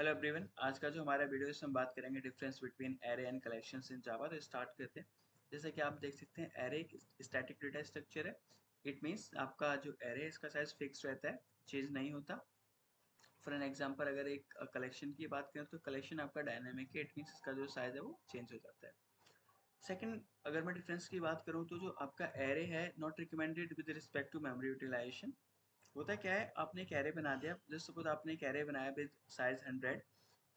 Hello everyone, आज का जो हमारा वीडियो है इसमें हम बात करेंगे difference between array and collections in Java. तो स्टार्ट करते हैं। जैसे कि आप देख सकते हैं, एरे एक स्टैटिक डेटा स्ट्रक्चर है। इट मीन्स आपका जो एरे है इसका साइज फिक्स रहता है, चेंज नहीं होता। फॉर एन एग्जांपल, अगर एक कलेक्शन की बात करें तो कलेक्शन आपका डायनामिक है। इट मीन्स इसका जो साइज है वो चेंज हो जाता है। सेकंड, अगर मैं डिफरेंस की बात करूँ तो जो आपका एरे है not recommended with respect to memory utilization. होता क्या है, आपने एक एरे बना दिया। जस्ट सपोज आपने एक एरे बनाया विद साइज 100,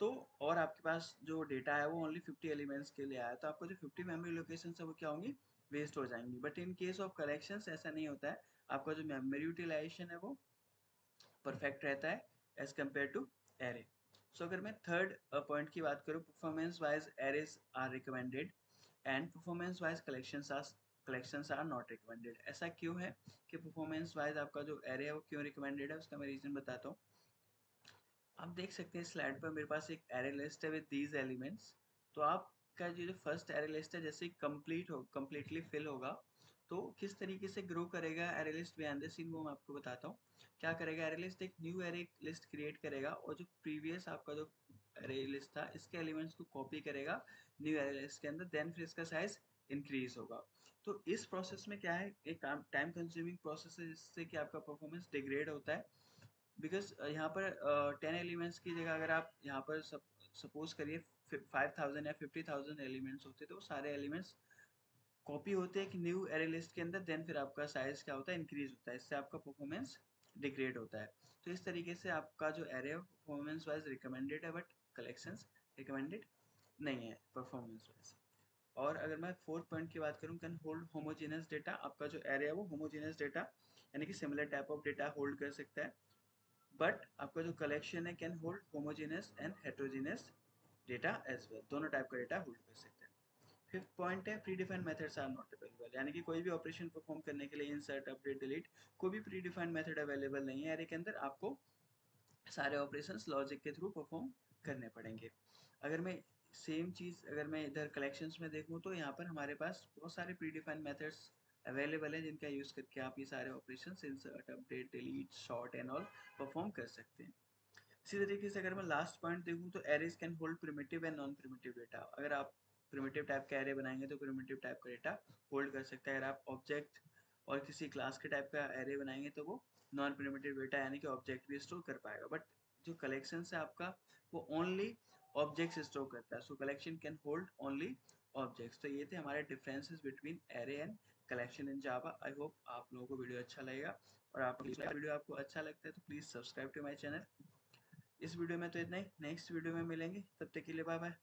तो और आपके पास जो डेटा है वो ओनली 50 एलिमेंट्स के लिए आया, तो आपको जो 50 मेमोरी लोकेशन है वो क्या होंगी, वेस्ट हो जाएंगी। But in case of collections ऐसा नहीं होता है। आपका जो मेमोरी यूटिलाइजेशन है वो परफेक्ट रहता है as compare to array. So अगर मैं थर्ड पॉइंट की बात करूँ, performance wise arrays are recommended and performance wise collections are not recommended. ऐसा क्यों है कि परफॉर्मेंस वाइज आपका जो एरे है वो क्यों रिकमेंडेड है, उसका मैं रीजन बताता हूँ। आप देख सकते हैं स्लाइड पर मेरे पास एक एरे लिस्ट है विद दीज एलिमेंट्स। तो आपका जो फर्स्ट एरे लिस्ट है जैसे कंप्लीटली फिल होगा, तो किस तरीके से ग्रो करेगा array list behind the scene वो मैं आपको बताता हूँ। क्या करेगा, एरे लिस्ट एक न्यू एरे लिस्ट क्रिएट करेगा और जो प्रीवियस आपका जो एरे लिस्ट था इसके एलिमेंट्स को कॉपी करेगा न्यू एरे लिस्ट के अंदर, देन फिर इसका साइज इंक्रीज होगा। तो इस प्रोसेस में क्या है, एक टाइम कंज्यूमिंग प्रोसेस है जिससे कि आपका परफॉर्मेंस डिग्रेड होता है। बिकॉज यहाँ पर 10 एलिमेंट्स की जगह अगर आप यहाँ पर सपोज करिए 5000 या 50,000 एलिमेंट्स होते तो सारे एलिमेंट्स कॉपी होते हैं एक न्यू एरे लिस्ट के अंदर, देन फिर आपका साइज क्या होता है, इंक्रीज होता है। इससे आपका परफॉर्मेंस डिग्रेड होता है। तो इस तरीके से आपका जो एरे परफॉर्मेंस वाइज रिकमेंडेड है, बट कलेक्शंस रिकमेंडेड नहीं है परफॉर्मेंस वाइज। और अगर मैं फोर्थ पॉइंट की बात करूँ, कैन होल्ड होमोजेनस डेटा। आपका जो एरे है वो होमोजेनस डेटा यानी कि similar type of data hold कर सकता है। बट आपका जो कलेक्शन है can hold homogeneous and heterogeneous data as well, दोनों टाइप का डेटा होल्ड कर सकते हैं। फिफ्थ पॉइंट है, predefined methods are not available, यानी कि कोई भी ऑपरेशन परफॉर्म करने के लिए इंसर्ट, अपडेट, डिलीट, कोई भी प्री डिफाइंड मेथड अवेलेबल नहीं है एरे के अंदर। आपको सारे ऑपरेशंस लॉजिक के थ्रू परफॉर्म करने पड़ेंगे। अगर मैं सेम चीज़ अगर मैं इधर कलेक्शंस में देखूँ तो यहाँ पर हमारे पास बहुत सारे प्री डिफाइंड मेथड्स अवेलेबल हैं जिनका यूज़ करके आप ये सारे operations insert, update, delete, short and all perform कर सकते हैं। इसी तरीके से अगर मैं लास्ट पॉइंट देखूँ तो arrays can hold primitive and non primitive data. अगर आप प्रिमिटिव टाइप का एरे बनाएंगे तो प्रिमिटिव टाइप का डेटा होल्ड कर सकता है। अगर आप ऑब्जेक्ट और किसी क्लास के टाइप का एरे बनाएंगे तो वो नॉन प्रिमिटिव डेटा यानी कि ऑब्जेक्ट भी स्टोर कर पाएगा। बट जो कलेक्शन है आपका वो ओनली ऑब्जेक्ट्स स्टोर करता है। सो collection can hold only objects. तो ये थे हमारे differences between array and collection in Java. I hope आप लोगों को वीडियो अच्छा लगेगा, और आप वीडियो आपको अच्छा लगता है तो please subscribe to my channel. इस वीडियो में तो इतना ही, नेक्स्ट वीडियो में मिलेंगे, तब तक के लिए बाय बाय।